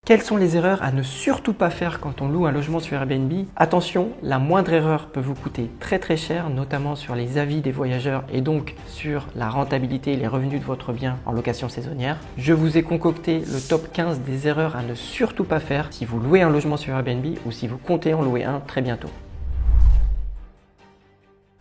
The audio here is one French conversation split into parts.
Quelles sont les erreurs à ne surtout pas faire quand on loue un logement sur Airbnb? Attention, la moindre erreur peut vous coûter très cher, notamment sur les avis des voyageurs et donc sur la rentabilité et les revenus de votre bien en location saisonnière. Je vous ai concocté le top 15 des erreurs à ne surtout pas faire si vous louez un logement sur Airbnb ou si vous comptez en louer un très bientôt.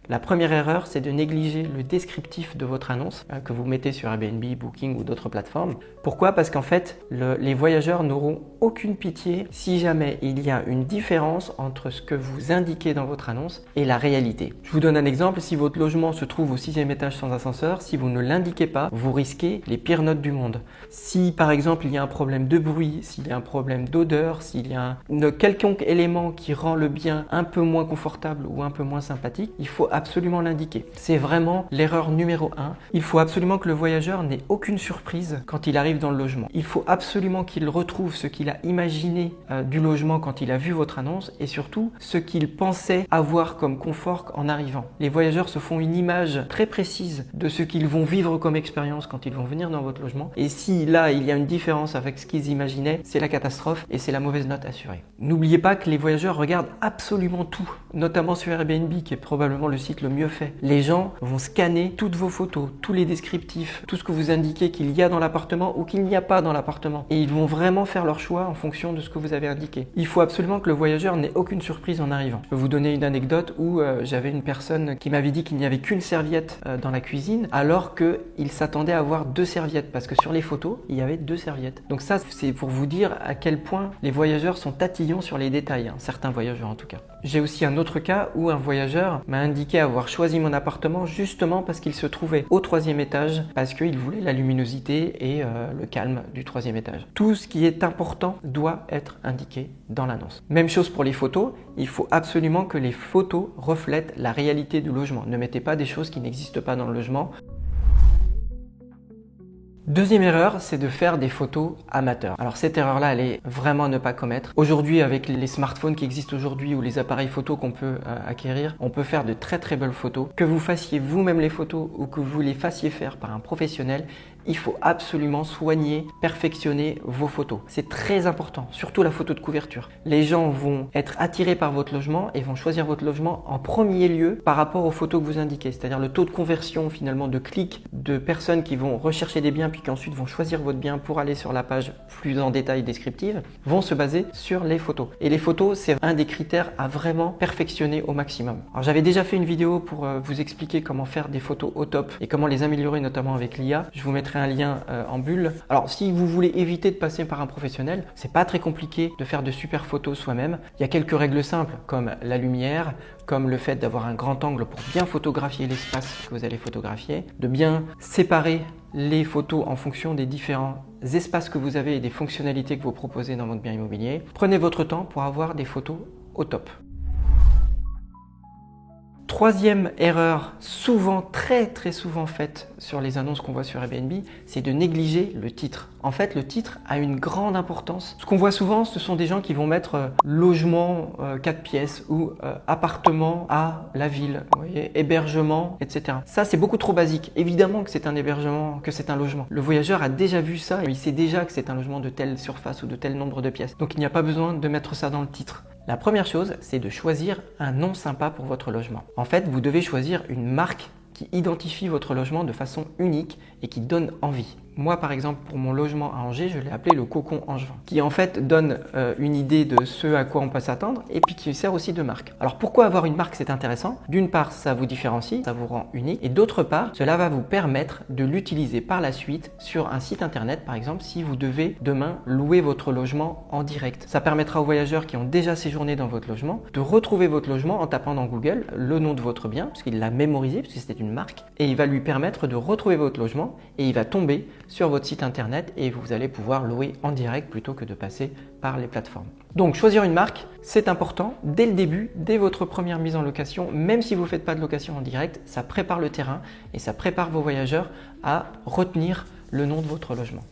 La première erreur, c'est de négliger le descriptif de votre annonce que vous mettez sur Airbnb, Booking ou d'autres plateformes. Pourquoi? Parce qu'en fait, les voyageurs n'auront aucune pitié si jamais il y a une différence entre ce que vous indiquez dans votre annonce et la réalité. Je vous donne un exemple. Si votre logement se trouve au 6e étage sans ascenseur, si vous ne l'indiquez pas, vous risquez les pires notes du monde. Si par exemple il y a un problème de bruit, s'il y a un problème d'odeur, s'il y a un quelconque élément qui rend le bien un peu moins confortable ou un peu moins sympathique, il faut absolument l'indiquer. C'est vraiment l'erreur numéro 1. Il faut absolument que le voyageur n'ait aucune surprise quand il arrive dans le logement. Il faut absolument qu'il retrouve ce qu'il a imaginé du logement quand il a vu votre annonce et surtout ce qu'il pensait avoir comme confort en arrivant. Les voyageurs se font une image très précise de ce qu'ils vont vivre comme expérience quand ils vont venir dans votre logement et si là il y a une différence avec ce qu'ils imaginaient, c'est la catastrophe et c'est la mauvaise note assurée. N'oubliez pas que les voyageurs regardent absolument tout, notamment sur Airbnb qui est probablement le site le mieux fait. Les gens vont scanner toutes vos photos, tous les descriptifs, tout ce que vous indiquez qu'il y a dans l'appartement ou qu'il n'y a pas dans l'appartement. Et ils vont vraiment faire leur choix en fonction de ce que vous avez indiqué. Il faut absolument que le voyageur n'ait aucune surprise en arrivant. Je peux vous donner une anecdote où j'avais une personne qui m'avait dit qu'il n'y avait qu'une serviette dans la cuisine alors qu'il s'attendait à avoir 2 serviettes parce que sur les photos, il y avait 2 serviettes. Donc ça, c'est pour vous dire à quel point les voyageurs sont tatillons sur les détails, hein, certains voyageurs en tout cas. J'ai aussi un autre cas où un voyageur m'a indiqué avoir choisi mon appartement justement parce qu'il se trouvait au 3e étage, parce qu'il voulait la luminosité et le calme du 3e étage. Tout ce qui est important doit être indiqué dans l'annonce. Même chose pour les photos, il faut absolument que les photos reflètent la réalité du logement. Ne mettez pas des choses qui n'existent pas dans le logement. Deuxième erreur, c'est de faire des photos amateurs. Alors cette erreur-là, elle est vraiment à ne pas commettre. Aujourd'hui, avec les smartphones qui existent aujourd'hui ou les appareils photos qu'on peut acquérir, on peut faire de très belles photos. Que vous fassiez vous-même les photos ou que vous les fassiez faire par un professionnel, il faut absolument soigner, perfectionner vos photos. C'est très important, surtout la photo de couverture. Les gens vont être attirés par votre logement et vont choisir votre logement en premier lieu par rapport aux photos que vous indiquez. C'est-à-dire le taux de conversion finalement de clics de personnes qui vont rechercher des biens puis qui ensuite vont choisir votre bien pour aller sur la page plus en détail descriptive, vont se baser sur les photos. Et les photos, c'est un des critères à vraiment perfectionner au maximum. Alors j'avais déjà fait une vidéo pour vous expliquer comment faire des photos au top et comment les améliorer notamment avec l'IA. Je vous mettrai un lien en bulle. Alors si vous voulez éviter de passer par un professionnel, c'est pas très compliqué de faire de super photos soi-même. Il y a quelques règles simples comme la lumière, comme le fait d'avoir un grand angle pour bien photographier l'espace que vous allez photographier, de bien séparer les photos en fonction des différents espaces que vous avez et des fonctionnalités que vous proposez dans votre bien immobilier. Prenez votre temps pour avoir des photos au top. Troisième erreur souvent, très souvent faite sur les annonces qu'on voit sur Airbnb, c'est de négliger le titre. En fait, le titre a une grande importance. Ce qu'on voit souvent, ce sont des gens qui vont mettre logement 4 pièces ou appartement à la ville, vous voyez, hébergement, etc. Ça, c'est beaucoup trop basique. Évidemment que c'est un hébergement, que c'est un logement. Le voyageur a déjà vu ça, il sait déjà que c'est un logement de telle surface ou de tel nombre de pièces. Donc, il n'y a pas besoin de mettre ça dans le titre. La première chose, c'est de choisir un nom sympa pour votre logement. En fait, vous devez choisir une marque qui identifie votre logement de façon unique et qui donne envie. Moi, par exemple, pour mon logement à Angers, je l'ai appelé le Cocon Angevin, qui en fait donne une idée de ce à quoi on peut s'attendre et puis qui sert aussi de marque. Alors pourquoi avoir une marque, c'est intéressant? D'une part, ça vous différencie, ça vous rend unique et d'autre part, cela va vous permettre de l'utiliser par la suite sur un site internet, par exemple, si vous devez demain louer votre logement en direct. Ça permettra aux voyageurs qui ont déjà séjourné dans votre logement de retrouver votre logement en tapant dans Google le nom de votre bien, puisqu'il l'a mémorisé, puisque c'était une marque, et il va lui permettre de retrouver votre logement et il va tomber sur votre site internet et vous allez pouvoir louer en direct plutôt que de passer par les plateformes. Donc choisir une marque, c'est important dès le début, dès votre première mise en location, même si vous ne faites pas de location en direct, ça prépare le terrain et ça prépare vos voyageurs à retenir le nom de votre logement.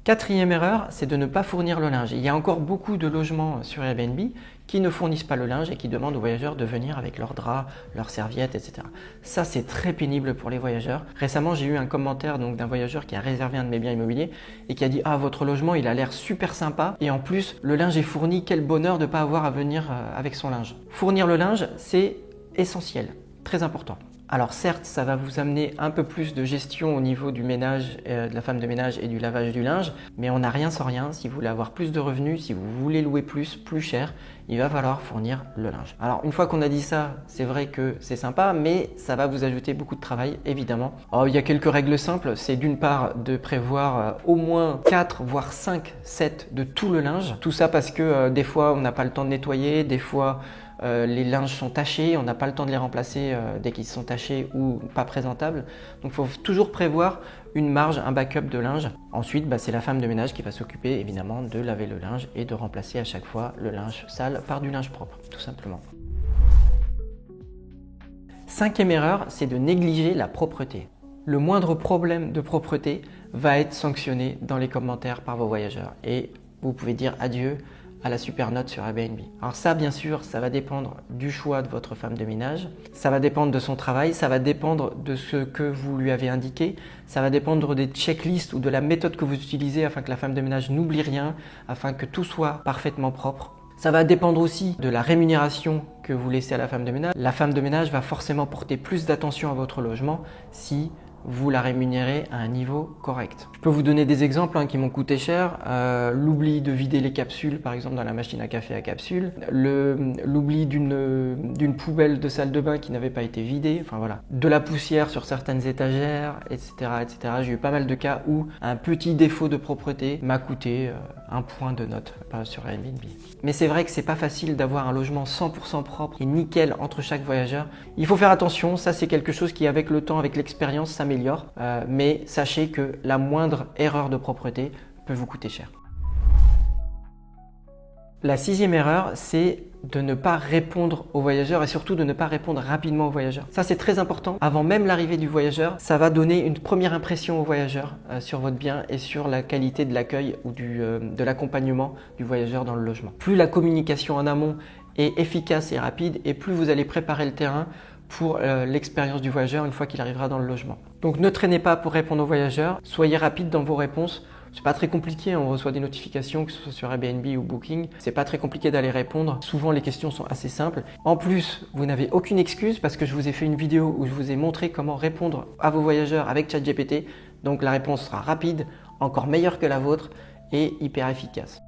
Quatrième erreur, c'est de ne pas fournir le linge. Il y a encore beaucoup de logements sur Airbnb qui ne fournissent pas le linge et qui demandent aux voyageurs de venir avec leurs draps, leurs serviettes, etc. Ça, c'est très pénible pour les voyageurs. Récemment, j'ai eu un commentaire d'un voyageur qui a réservé un de mes biens immobiliers et qui a dit « Ah, votre logement, il a l'air super sympa et en plus, le linge est fourni. Quel bonheur de ne pas avoir à venir avec son linge. » Fournir le linge, c'est essentiel, très important. Alors certes, ça va vous amener un peu plus de gestion au niveau du ménage, de la femme de ménage et du lavage du linge, mais on n'a rien sans rien. Si vous voulez avoir plus de revenus, si vous voulez louer plus cher, il va falloir fournir le linge. Alors une fois qu'on a dit ça, c'est vrai que c'est sympa, mais ça va vous ajouter beaucoup de travail, évidemment. Alors, il y a quelques règles simples, c'est d'une part de prévoir au moins 4 voire 5 sets de tout le linge. Tout ça parce que des fois on n'a pas le temps de nettoyer, des fois les linges sont tachés, on n'a pas le temps de les remplacer dès qu'ils sont tachés ou pas présentables. Donc il faut toujours prévoir une marge, un backup de linge. Ensuite, c'est la femme de ménage qui va s'occuper évidemment de laver le linge et de remplacer à chaque fois le linge sale par du linge propre, tout simplement. Cinquième erreur, c'est de négliger la propreté. Le moindre problème de propreté va être sanctionné dans les commentaires par vos voyageurs et vous pouvez dire adieu à la super note sur Airbnb. Alors ça, bien sûr, ça va dépendre du choix de votre femme de ménage, ça va dépendre de son travail, ça va dépendre de ce que vous lui avez indiqué, ça va dépendre des checklists ou de la méthode que vous utilisez afin que la femme de ménage n'oublie rien, afin que tout soit parfaitement propre. Ça va dépendre aussi de la rémunération que vous laissez à la femme de ménage. La femme de ménage va forcément porter plus d'attention à votre logement si vous la rémunérez à un niveau correct. Je peux vous donner des exemples qui m'ont coûté cher. L'oubli de vider les capsules, par exemple dans la machine à café à capsules. L'oubli d'une poubelle de salle de bain qui n'avait pas été vidée. Enfin voilà. De la poussière sur certaines étagères, etc. etc. J'ai eu pas mal de cas où un petit défaut de propreté m'a coûté un point de note sur Airbnb. Mais c'est vrai que c'est pas facile d'avoir un logement 100% propre et nickel entre chaque voyageur. Il faut faire attention, ça c'est quelque chose qui avec le temps, avec l'expérience s'améliore. Mais sachez que la moindre erreur de propreté peut vous coûter cher. La sixième erreur, c'est de ne pas répondre aux voyageurs et surtout de ne pas répondre rapidement aux voyageurs. Ça, c'est très important. Avant même l'arrivée du voyageur, ça va donner une première impression aux voyageurs sur votre bien et sur la qualité de l'accueil ou de l'accompagnement du voyageur dans le logement. Plus la communication en amont est efficace et rapide et plus vous allez préparer le terrain pour l'expérience du voyageur une fois qu'il arrivera dans le logement. Donc ne traînez pas pour répondre aux voyageurs, soyez rapide dans vos réponses. C'est pas très compliqué, on reçoit des notifications que ce soit sur Airbnb ou Booking. C'est pas très compliqué d'aller répondre. Souvent les questions sont assez simples. En plus, vous n'avez aucune excuse parce que je vous ai fait une vidéo où je vous ai montré comment répondre à vos voyageurs avec ChatGPT. Donc la réponse sera rapide, encore meilleure que la vôtre et hyper efficace.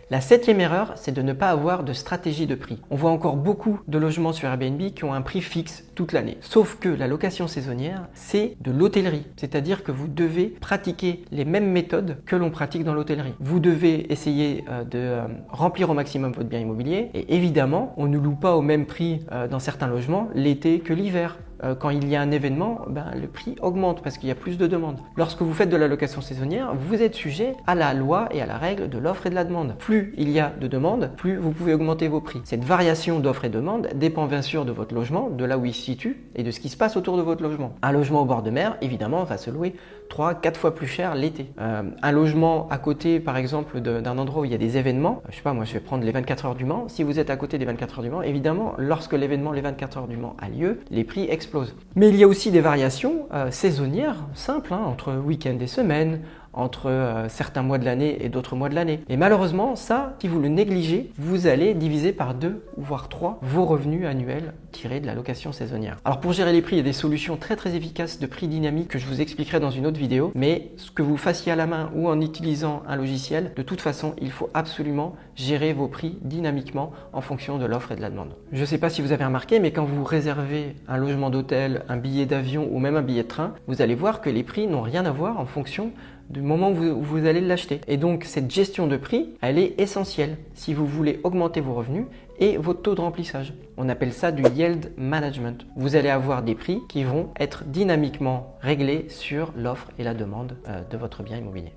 La septième erreur, c'est de ne pas avoir de stratégie de prix. On voit encore beaucoup de logements sur Airbnb qui ont un prix fixe toute l'année. Sauf que la location saisonnière, c'est de l'hôtellerie. C'est-à-dire que vous devez pratiquer les mêmes méthodes que l'on pratique dans l'hôtellerie. Vous devez essayer de remplir au maximum votre bien immobilier. Et évidemment, on ne loue pas au même prix dans certains logements l'été que l'hiver. Quand il y a un événement, le prix augmente parce qu'il y a plus de demandes. Lorsque vous faites de la location saisonnière, vous êtes sujet à la loi et à la règle de l'offre et de la demande. Plus il y a de demandes, plus vous pouvez augmenter vos prix. Cette variation d'offre et de demande dépend bien sûr de votre logement, de là où il se situe et de ce qui se passe autour de votre logement. Un logement au bord de mer, évidemment, va se louer 3-4 fois plus cher l'été. Un logement à côté, par exemple, d'un endroit où il y a des événements, je sais pas, moi je vais prendre les 24 heures du Mans. Si vous êtes à côté des 24 heures du Mans, évidemment, lorsque l'événement les 24 heures du Mans a lieu, les prix explosent. Mais il y a aussi des variations saisonnières simples, entre week-end et semaine, entre certains mois de l'année et d'autres mois de l'année. Et malheureusement, ça, si vous le négligez, vous allez diviser par 2 voire 3 vos revenus annuels tirés de la location saisonnière. Alors pour gérer les prix, il y a des solutions très efficaces de prix dynamique que je vous expliquerai dans une autre vidéo, mais ce que vous fassiez à la main ou en utilisant un logiciel, de toute façon, il faut absolument gérer vos prix dynamiquement en fonction de l'offre et de la demande. Je ne sais pas si vous avez remarqué, mais quand vous réservez un logement d'hôtel, un billet d'avion ou même un billet de train, vous allez voir que les prix n'ont rien à voir en fonction du moment où vous allez l'acheter. Et donc cette gestion de prix, elle est essentielle si vous voulez augmenter vos revenus et votre taux de remplissage. On appelle ça du yield management. Vous allez avoir des prix qui vont être dynamiquement réglés sur l'offre et la demande de votre bien immobilier.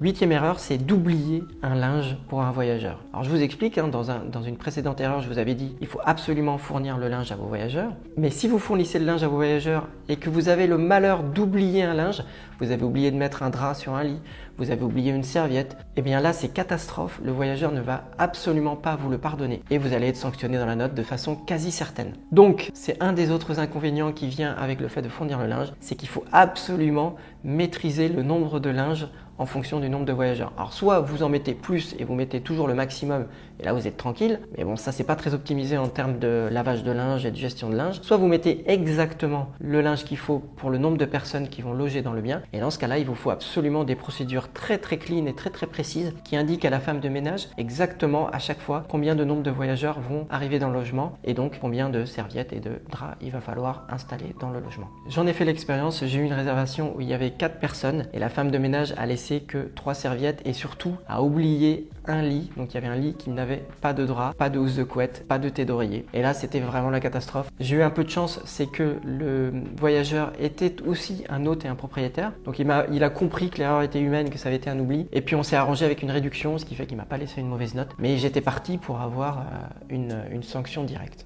8e erreur, c'est d'oublier un linge pour un voyageur. Alors je vous explique, hein, dans une précédente erreur, je vous avais dit il faut absolument fournir le linge à vos voyageurs. Mais si vous fournissez le linge à vos voyageurs et que vous avez le malheur d'oublier un linge, vous avez oublié de mettre un drap sur un lit, vous avez oublié une serviette, et bien là c'est catastrophe, le voyageur ne va absolument pas vous le pardonner et vous allez être sanctionné dans la note de façon quasi certaine. Donc c'est un des autres inconvénients qui vient avec le fait de fournir le linge, c'est qu'il faut absolument maîtriser le nombre de linge en fonction du nombre de voyageurs. Alors soit vous en mettez plus et vous mettez toujours le maximum et là vous êtes tranquille, mais bon ça c'est pas très optimisé en termes de lavage de linge et de gestion de linge. Soit vous mettez exactement le linge qu'il faut pour le nombre de personnes qui vont loger dans le bien et dans ce cas-là il vous faut absolument des procédures très clean et très précises qui indiquent à la femme de ménage exactement à chaque fois combien de nombre de voyageurs vont arriver dans le logement et donc combien de serviettes et de draps il va falloir installer dans le logement. J'en ai fait l'expérience, j'ai eu une réservation où il y avait 4 personnes et la femme de ménage a laissé que 3 serviettes et surtout a oublié un lit. Donc il y avait un lit qui n'avait pas de drap, pas de housse de couette, pas de thé d'oreiller. Et là c'était vraiment la catastrophe. J'ai eu un peu de chance, c'est que le voyageur était aussi un hôte et un propriétaire. Donc il a compris que l'erreur était humaine, que ça avait été un oubli. Et puis on s'est arrangé avec une réduction, ce qui fait qu'il m'a pas laissé une mauvaise note. Mais j'étais parti pour avoir une sanction directe.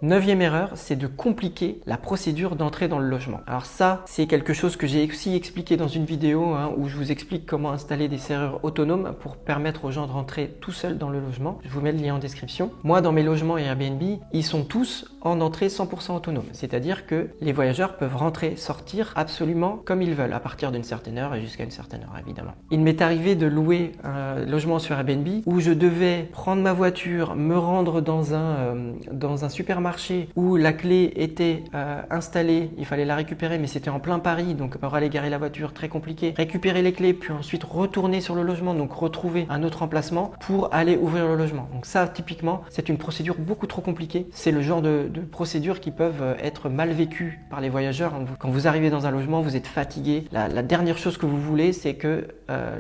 9e erreur, c'est de compliquer la procédure d'entrée dans le logement. Alors ça, c'est quelque chose que j'ai aussi expliqué dans une vidéo où je vous explique comment installer des serrures autonomes pour permettre aux gens de rentrer tout seuls dans le logement. Je vous mets le lien en description. Moi, dans mes logements Airbnb, ils sont tous en entrée 100% autonome. C'est-à-dire que les voyageurs peuvent rentrer, sortir absolument comme ils veulent, à partir d'une certaine heure et jusqu'à une certaine heure, évidemment. Il m'est arrivé de louer un logement sur Airbnb où je devais prendre ma voiture, me rendre dans un supermarché où la clé était installée, il fallait la récupérer mais c'était en plein Paris donc pour aller garer la voiture très compliqué, récupérer les clés puis ensuite retourner sur le logement donc retrouver un autre emplacement pour aller ouvrir le logement. Donc ça typiquement c'est une procédure beaucoup trop compliquée, c'est le genre de procédures qui peuvent être mal vécues par les voyageurs. Quand vous arrivez dans un logement, vous êtes fatigué, la dernière chose que vous voulez c'est que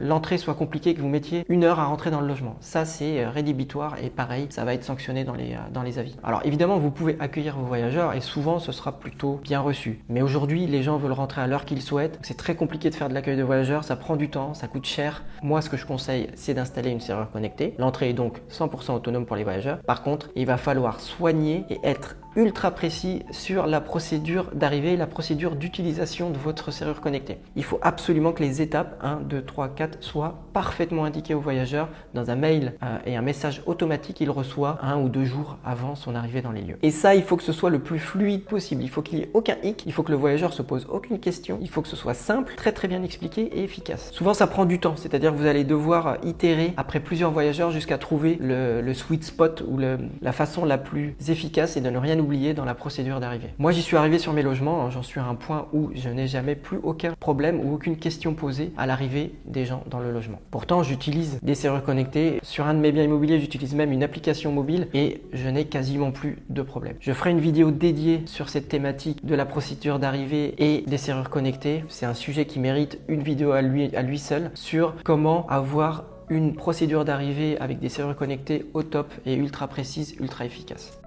l'entrée soit compliquée, que vous mettiez 1 heure à rentrer dans le logement. Ça c'est rédhibitoire et pareil ça va être sanctionné dans les avis. Alors évidemment vous pouvez accueillir vos voyageurs et souvent ce sera plutôt bien reçu. Mais aujourd'hui les gens veulent rentrer à l'heure qu'ils souhaitent. C'est très compliqué de faire de l'accueil de voyageurs, ça prend du temps, ça coûte cher. Moi ce que je conseille c'est d'installer une serrure connectée. L'entrée est donc 100% autonome pour les voyageurs. Par contre il va falloir soigner et être ultra précis sur la procédure d'arrivée, la procédure d'utilisation de votre serrure connectée. Il faut absolument que les étapes 1, 2, 3, 4 soient parfaitement indiquées au voyageur dans un mail et un message automatique qu'il reçoit 1 ou 2 jours avant son arrivée dans les lieux. Et ça, il faut que ce soit le plus fluide possible. Il faut qu'il n'y ait aucun hic, il faut que le voyageur se pose aucune question, il faut que ce soit simple, très bien expliqué et efficace. Souvent, ça prend du temps, c'est-à-dire que vous allez devoir itérer après plusieurs voyageurs jusqu'à trouver le sweet spot ou la façon la plus efficace et de ne rien oublier dans la procédure d'arrivée. Moi, j'y suis arrivé sur mes logements, j'en suis à un point où je n'ai jamais plus aucun problème ou aucune question posée à l'arrivée des gens dans le logement. Pourtant, j'utilise des serrures connectées. Sur un de mes biens immobiliers, j'utilise même une application mobile et je n'ai quasiment plus de problème. Je ferai une vidéo dédiée sur cette thématique de la procédure d'arrivée et des serrures connectées. C'est un sujet qui mérite une vidéo à lui seul sur comment avoir une procédure d'arrivée avec des serrures connectées au top et ultra précise, ultra efficace.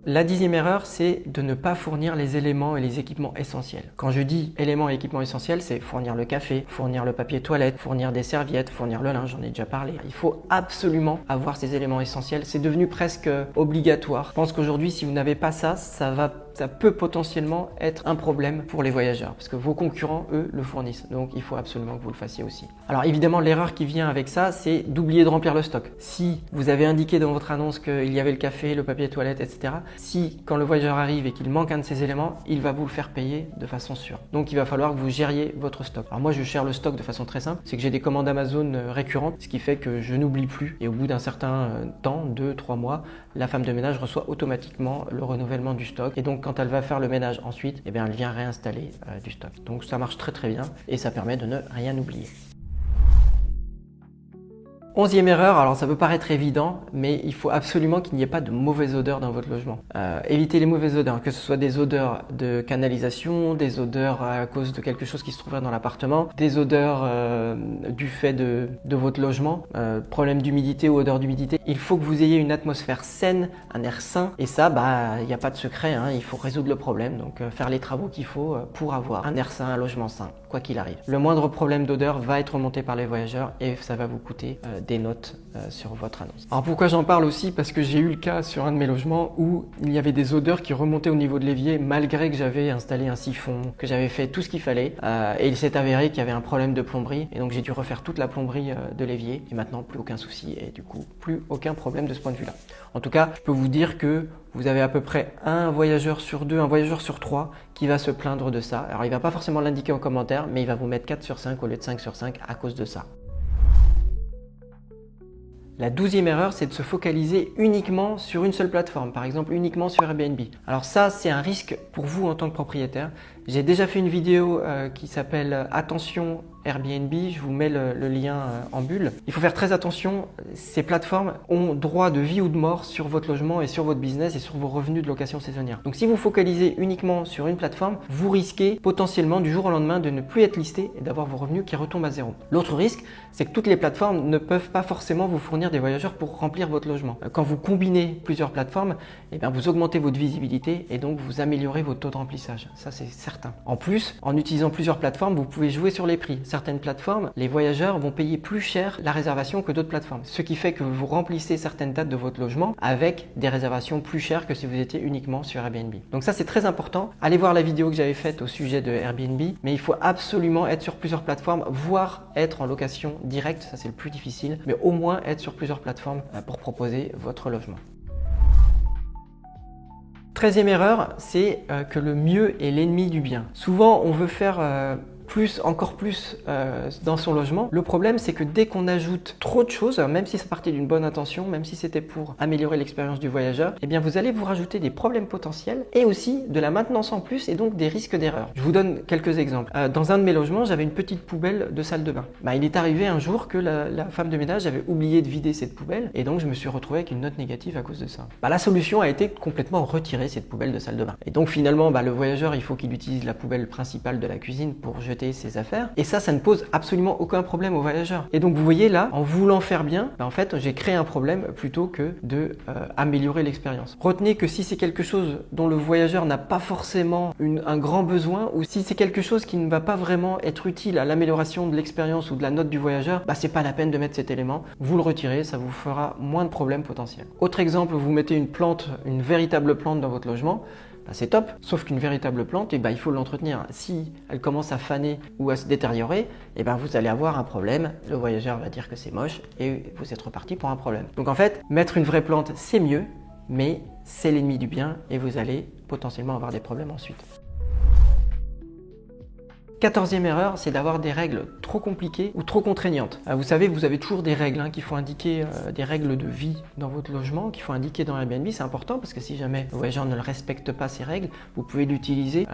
La 10e erreur, c'est de ne pas fournir les éléments et les équipements essentiels. Quand je dis éléments et équipements essentiels, c'est fournir le café, fournir le papier toilette, fournir des serviettes, fournir le linge, j'en ai déjà parlé. Il faut absolument avoir ces éléments essentiels. C'est devenu presque obligatoire. Je pense qu'aujourd'hui, si vous n'avez pas ça, ça peut potentiellement être un problème pour les voyageurs parce que vos concurrents, eux, le fournissent. Donc, il faut absolument que vous le fassiez aussi. Alors, évidemment, l'erreur qui vient avec ça, c'est d'oublier de remplir le stock. Si vous avez indiqué dans votre annonce qu'il y avait le café, le papier toilette, etc., si quand le voyageur arrive et qu'il manque un de ces éléments, il va vous le faire payer de façon sûre. Donc, il va falloir que vous gériez votre stock. Alors, moi, je gère le stock de façon très simple. C'est que j'ai des commandes Amazon récurrentes, ce qui fait que je n'oublie plus. Et au bout d'un certain temps, 2-3 mois, la femme de ménage reçoit automatiquement le renouvellement du stock. Et donc, quand elle va faire le ménage ensuite, eh bien, elle vient réinstaller du stock. Donc, ça marche très bien et ça permet de ne rien oublier. 11e erreur, alors ça peut paraître évident, mais il faut absolument qu'il n'y ait pas de mauvaises odeurs dans votre logement. Évitez les mauvaises odeurs, que ce soit des odeurs de canalisation, des odeurs à cause de quelque chose qui se trouverait dans l'appartement, des odeurs du fait de votre logement, problème d'humidité ou odeur d'humidité. Il faut que vous ayez une atmosphère saine, un air sain, et ça, il n'y a pas de secret, hein, il faut résoudre le problème, donc faire les travaux qu'il faut pour avoir un air sain, un logement sain, quoi qu'il arrive. Le moindre problème d'odeur va être remonté par les voyageurs et ça va vous coûter des notes sur votre annonce. Alors pourquoi j'en parle aussi? Parce que j'ai eu le cas sur un de mes logements où il y avait des odeurs qui remontaient au niveau de l'évier malgré que j'avais installé un siphon, que j'avais fait tout ce qu'il fallait et il s'est avéré qu'il y avait un problème de plomberie et donc j'ai dû refaire toute la plomberie de l'évier et maintenant plus aucun souci et du coup plus aucun problème de ce point de vue-là. En tout cas, je peux vous dire que vous avez à peu près un voyageur sur 2, un voyageur sur 3 qui va se plaindre de ça. Alors il ne va pas forcément l'indiquer en commentaire, mais il va vous mettre 4 sur 5 au lieu de 5 sur 5 à cause de ça. La 12e erreur, c'est de se focaliser uniquement sur une seule plateforme, par exemple uniquement sur Airbnb. Alors ça, c'est un risque pour vous en tant que propriétaire. J'ai déjà fait une vidéo qui s'appelle « Attention Airbnb », je vous mets le lien en bulle. Il faut faire très attention, ces plateformes ont droit de vie ou de mort sur votre logement et sur votre business et sur vos revenus de location saisonnière. Donc si vous focalisez uniquement sur une plateforme, vous risquez potentiellement du jour au lendemain de ne plus être listé et d'avoir vos revenus qui retombent à zéro. L'autre risque, c'est que toutes les plateformes ne peuvent pas forcément vous fournir des voyageurs pour remplir votre logement. Quand vous combinez plusieurs plateformes, vous augmentez votre visibilité et donc vous améliorez votre taux de remplissage. Ça, c'est certain. En plus, en utilisant plusieurs plateformes, vous pouvez jouer sur les prix. Certaines plateformes, les voyageurs vont payer plus cher la réservation que d'autres plateformes. Ce qui fait que vous remplissez certaines dates de votre logement avec des réservations plus chères que si vous étiez uniquement sur Airbnb. Donc ça, c'est très important. Allez voir la vidéo que j'avais faite au sujet de Airbnb, mais il faut absolument être sur plusieurs plateformes, voire être en location directe. Ça, c'est le plus difficile, mais au moins être sur plusieurs plateformes pour proposer votre logement. 13e erreur, c'est que le mieux est l'ennemi du bien. Souvent, on veut faire encore plus dans son logement. Le problème, c'est que dès qu'on ajoute trop de choses, même si ça partait d'une bonne intention, même si c'était pour améliorer l'expérience du voyageur, vous allez vous rajouter des problèmes potentiels et aussi de la maintenance en plus et donc des risques d'erreur. Je vous donne quelques exemples. Dans un de mes logements, j'avais une petite poubelle de salle de bain. Il est arrivé un jour que la femme de ménage avait oublié de vider cette poubelle et donc je me suis retrouvé avec une note négative à cause de ça. La solution a été complètement retirer cette poubelle de salle de bain. Et donc finalement, le voyageur, il faut qu'il utilise la poubelle principale de la cuisine pour jeter ses affaires et ça ne pose absolument aucun problème aux voyageurs. Et donc vous voyez là, en voulant faire bien, en fait j'ai créé un problème plutôt que de améliorer l'expérience. Retenez que si c'est quelque chose dont le voyageur n'a pas forcément un grand besoin ou si c'est quelque chose qui ne va pas vraiment être utile à l'amélioration de l'expérience ou de la note du voyageur, c'est pas la peine de mettre cet élément, vous le retirez, ça vous fera moins de problèmes potentiels. Autre exemple, vous mettez une plante, une véritable plante dans votre logement, c'est top, sauf qu'une véritable plante, il faut l'entretenir. Si elle commence à faner ou à se détériorer, vous allez avoir un problème. Le voyageur va dire que c'est moche et vous êtes reparti pour un problème. Donc en fait, mettre une vraie plante, c'est mieux, mais c'est l'ennemi du bien et vous allez potentiellement avoir des problèmes ensuite. 14e erreur, c'est d'avoir des règles trop compliquées ou trop contraignantes. Vous savez, vous avez toujours des règles qu'il faut indiquer, des règles de vie dans votre logement, qu'il faut indiquer dans Airbnb. C'est important parce que si jamais le voyageur ne respecte pas ces règles, vous pouvez l'utiliser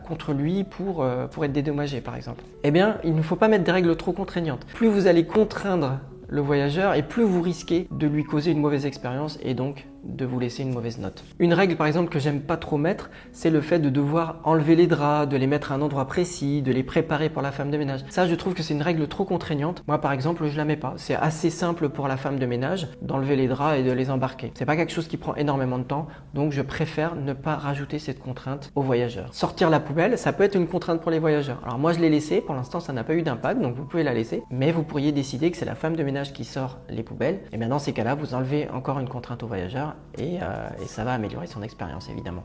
contre lui pour être dédommagé par exemple. Il ne faut pas mettre des règles trop contraignantes. Plus vous allez contraindre le voyageur et plus vous risquez de lui causer une mauvaise expérience et donc de vous laisser une mauvaise note. Une règle par exemple que j'aime pas trop mettre, c'est le fait de devoir enlever les draps, de les mettre à un endroit précis, de les préparer pour la femme de ménage. Ça, je trouve que c'est une règle trop contraignante. Moi par exemple, je la mets pas. C'est assez simple pour la femme de ménage d'enlever les draps et de les embarquer. C'est pas quelque chose qui prend énormément de temps, donc je préfère ne pas rajouter cette contrainte aux voyageurs. Sortir la poubelle, ça peut être une contrainte pour les voyageurs. Alors moi je l'ai laissé, pour l'instant ça n'a pas eu d'impact, donc vous pouvez la laisser, mais vous pourriez décider que c'est la femme de ménage qui sort les poubelles, et bien dans ces cas-là, vous enlevez encore une contrainte au voyageur et ça va améliorer son expérience évidemment.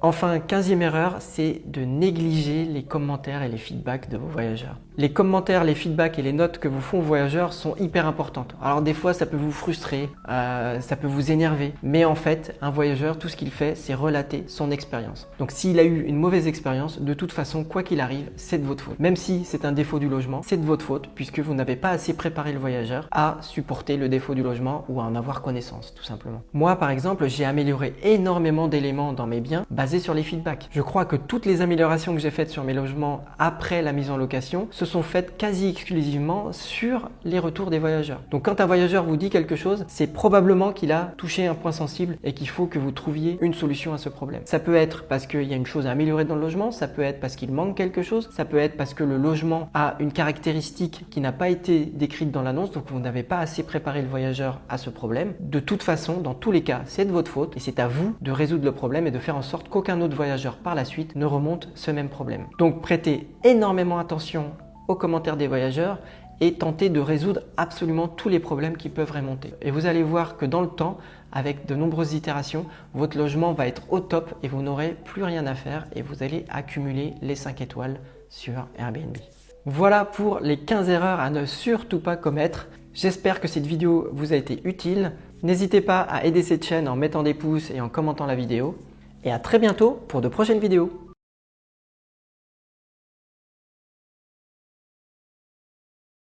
Enfin, 15e erreur, c'est de négliger les commentaires et les feedbacks de vos voyageurs. Les commentaires, les feedbacks et les notes que vous font vos voyageurs sont hyper importantes. Alors des fois, ça peut vous frustrer, ça peut vous énerver, mais en fait, un voyageur, tout ce qu'il fait, c'est relater son expérience. Donc s'il a eu une mauvaise expérience, de toute façon, quoi qu'il arrive, c'est de votre faute. Même si c'est un défaut du logement, c'est de votre faute, puisque vous n'avez pas assez préparé le voyageur à supporter le défaut du logement ou à en avoir connaissance, tout simplement. Moi, par exemple, j'ai amélioré énormément d'éléments dans mes biens basés sur les feedbacks. Je crois que toutes les améliorations que j'ai faites sur mes logements après la mise en location se sont faites quasi exclusivement sur les retours des voyageurs. Donc quand un voyageur vous dit quelque chose, c'est probablement qu'il a touché un point sensible et qu'il faut que vous trouviez une solution à ce problème. Ça peut être parce qu'il y a une chose à améliorer dans le logement, ça peut être parce qu'il manque quelque chose, ça peut être parce que le logement a une caractéristique qui n'a pas été décrite dans l'annonce, donc vous n'avez pas assez préparé le voyageur à ce problème. De toute façon, dans tous les cas, c'est de votre faute et c'est à vous de résoudre le problème et de faire en sorte qu'aucun autre voyageur par la suite ne remonte ce même problème. Donc prêtez énormément attention aux commentaires des voyageurs et tentez de résoudre absolument tous les problèmes qui peuvent remonter. Et vous allez voir que dans le temps, avec de nombreuses itérations, votre logement va être au top et vous n'aurez plus rien à faire et vous allez accumuler les 5 étoiles sur Airbnb. Voilà pour les 15 erreurs à ne surtout pas commettre. J'espère que cette vidéo vous a été utile. N'hésitez pas à aider cette chaîne en mettant des pouces et en commentant la vidéo. Et à très bientôt pour de prochaines vidéos.